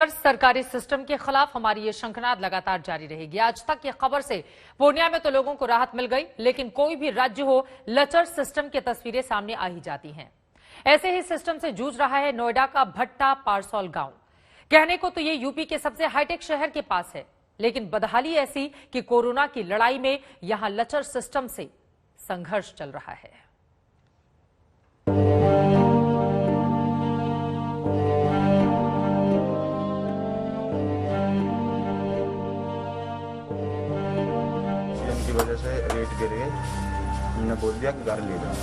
सरकारी सिस्टम के खिलाफ हमारी ये शंखनाद लगातार जारी रहेगी। आज तक की खबर से पूर्णिया में तो लोगों को राहत मिल गई, लेकिन कोई भी राज्य हो, लचर सिस्टम की तस्वीरें सामने आ ही जाती हैं। ऐसे ही सिस्टम से जूझ रहा है नोएडा का भट्टा पारसौल गांव। कहने को तो ये यूपी के सबसे हाईटेक शहर के पास है, लेकिन बदहाली ऐसी कि कोरोना की लड़ाई में यहां लचर सिस्टम से संघर्ष चल रहा है। की वजह से रेट गिर गए। हमने बोल दिया कि घर ले जाओ।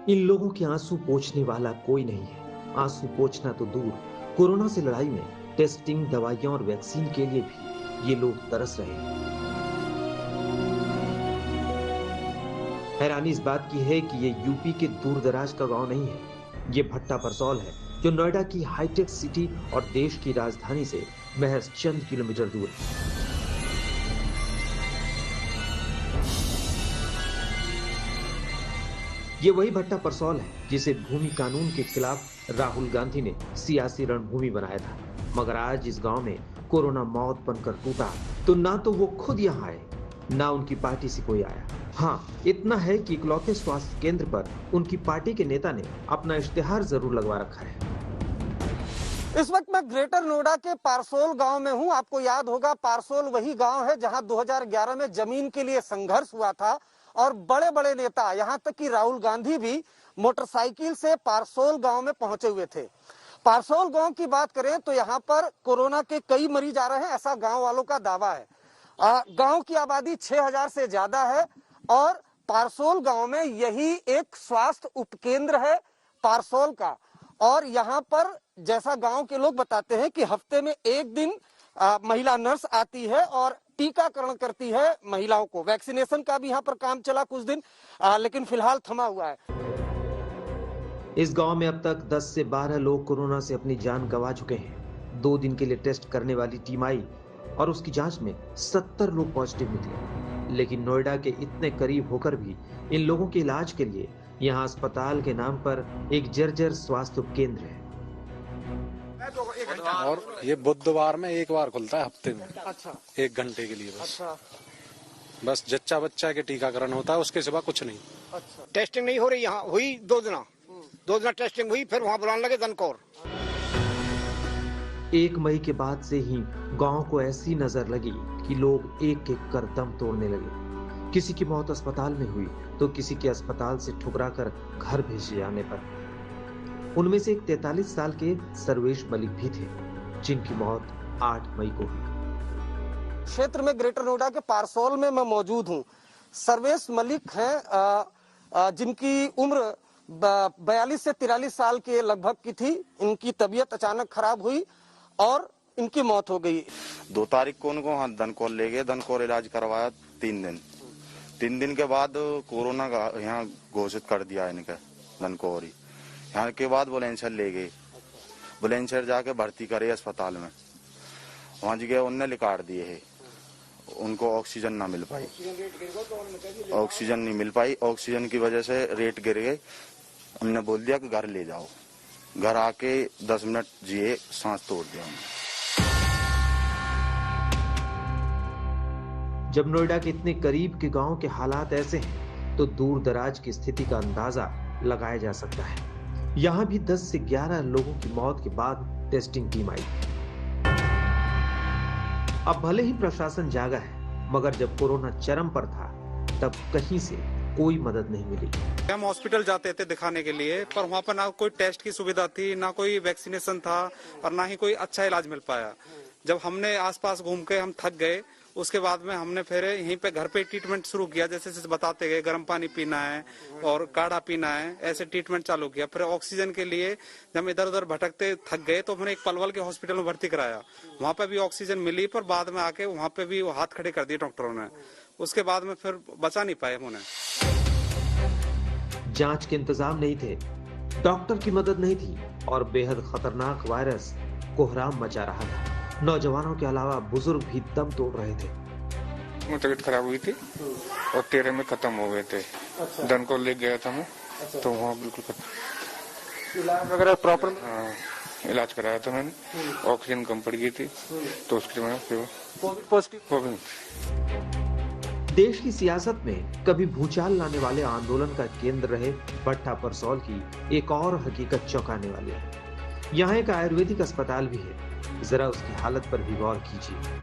इन लोगों के आंसू पोंछने वाला कोई नहीं है। आंसू पोंछना तो दूर, कोरोना से लड़ाई में टेस्टिंग, दवाइयां और वैक्सीन के लिए भी ये लोग तरस रहे हैं। हैरानी इस बात की है कि ये यूपी के दूर दराज का गांव नहीं है। ये भट्टा परसौल है, जो नोएडा की हाईटेक सिटी और देश की राजधानी से महज चंद किलोमीटर दूर है। ये वही भट्टा परसौल है जिसे भूमि कानून के खिलाफ राहुल गांधी ने सियासी रणभूमि बनाया था। मगर आज इस गांव में कोरोना मौत बनकर टूटा तो ना तो वो खुद यहाँ आए, ना उनकी पार्टी से कोई आया। हाँ, इतना है कि इकलौते स्वास्थ्य केंद्र पर उनकी पार्टी के नेता ने अपना इश्तिहार जरूर लगवा रखा है। इस वक्त मैं ग्रेटर नोएडा के पारसौल गांव में हूं। आपको याद होगा, पारसौल वही गांव है जहां 2011 में जमीन के लिए संघर्ष हुआ था और बड़े बड़े नेता, यहां तक कि राहुल गांधी भी मोटरसाइकिल से पारसौल गांव में पहुंचे हुए थे। पारसौल गांव की बात करें तो यहाँ पर कोरोना के कई मरीज आ रहे हैं, ऐसा गाँव वालों का दावा है। गांव की आबादी 6000 से ज्यादा है और पारसौल गांव में यही एक स्वास्थ्य उपकेंद्र है पारसौल का। और यहाँ पर जैसा गांव के लोग बताते हैं कि हफ्ते में एक दिन महिला नर्स आती है और टीकाकरण करती है महिलाओं को। वैक्सीनेशन का भी यहाँ पर काम चला कुछ दिन, लेकिन फिलहाल थमा हुआ है। इस गांव में अब तक 10 से 12 लोग कोरोना से अपनी जान गंवा चुके हैं। 2 दिन के लिए टेस्ट करने वाली टीम आई और उसकी जांच में 70 लोग पॉजिटिव निकले। लेकिन नोएडा के इतने करीब होकर भी इन लोगों के इलाज के लिए यहाँ अस्पताल के नाम पर एक जर्जर स्वास्थ्य उपकेंद्र है। और ये बुधवार में एक बार खुलता है हफ्ते में। अच्छा, 1 घंटे के लिए बस। अच्छा, बस जच्चा बच्चा के टीकाकरण होता है, उसके सिवा कुछ नहीं। अच्छा। टेस्टिंग नहीं हो रही, यहाँ हुई 2 दिन टेस्टिंग हुई, फिर वहाँ बुलाने लगे दनकौर। 1 मई के बाद से ही गांव को ऐसी नजर लगी कि लोग एक एक कर दम तोड़ने लगे। किसी की मौत अस्पताल में हुई तो किसी के अस्पताल से ठुकराकर घर भेजे जाने पर। उनमें से एक 43 साल के सर्वेश मलिक भी थे, जिनकी मौत 8 मई को हुई। क्षेत्र में ग्रेटर नोएडा के पारसौल में मैं मौजूद हूँ। सर्वेश मलिक हैं, जिनकी उम्र 42 से 43 साल के लगभग की थी। इनकी तबीयत अचानक खराब हुई और इनकी मौत हो गई। 2 तारीख को उनको दनकौर ले गए। दनकौर इलाज करवाया 3 दिन के बाद कोरोना का यहाँ घोषित कर दिया इनका दनकौर ही। यहाँ के बाद बुलंदशहर ले गए। बुलंदशहर जाके भर्ती करे अस्पताल में। वहाँ जी गए, उनने लिकाट दिए है। उनको ऑक्सीजन ना मिल पाई, ऑक्सीजन नहीं मिल पाई। ऑक्सीजन की वजह से रेट गिर गए। हमने बोल दिया कि घर ले जाओ। घर आके 10 मिनट जिए, सांस तोड़ दिया हमने। जब नोएडा के इतने करीब के गांव के हालात ऐसे हैं, तो दूर दराज की स्थिति का अंदाजा लगाया जा सकता है। यहाँ भी 10 से 11 लोगों की मौत के बाद टेस्टिंग टीम आई। अब भले ही प्रशासन जागा है, मगर जब कोरोना चरम पर था तब कहीं से कोई मदद नहीं मिली। हम हॉस्पिटल जाते थे दिखाने के लिए, पर वहाँ पर ना कोई टेस्ट की सुविधा थी, ना कोई वैक्सीनेशन था और ना ही कोई अच्छा इलाज मिल पाया। जब हमने आसपास घूम के हम थक गए, उसके बाद में हमने फिर यहीं पे घर पे ट्रीटमेंट शुरू किया। जैसे बताते गए, गर्म पानी पीना है और काढ़ा पीना है, ऐसे ट्रीटमेंट चालू किया। फिर ऑक्सीजन के लिए जब इधर उधर भटकते थक गए तो हमने एक पलवल के हॉस्पिटल में भर्ती कराया। वहाँ पे भी ऑक्सीजन मिली, पर बाद में आके वहाँ पे भी हाथ खड़े कर दिए डॉक्टरों ने। उसके बाद में फिर बचा नहीं पाए उन्हें। जांच के इंतजाम नहीं थे, डॉक्टर की मदद नहीं थी और बेहद खतरनाक वायरस कोहराम मचा रहा था। नौजवानों के अलावा बुजुर्ग भी दम तोड़ रहे थे। में तबीयत खराब हुई थी और 13 में खत्म हो गए थे। दनकौर ले गया था मैं, तो वहाँ बिल्कुल खत्म। इलाज वगैरह प्रॉपर? हाँ, इलाज कराया था मैंने, ऑक्सीजन कम पड़ गई थी, तो उसके बाद फिर पॉजिटिव हो गई। देश की सियासत में कभी भूचाल लाने वाले आंदोलन का केंद्र रहे भट्टा परसौल की एक और हकीकत चौंकाने वाली है। यहाँ एक आयुर्वेदिक अस्पताल भी है, जरा उसकी हालत पर भी गौर कीजिए।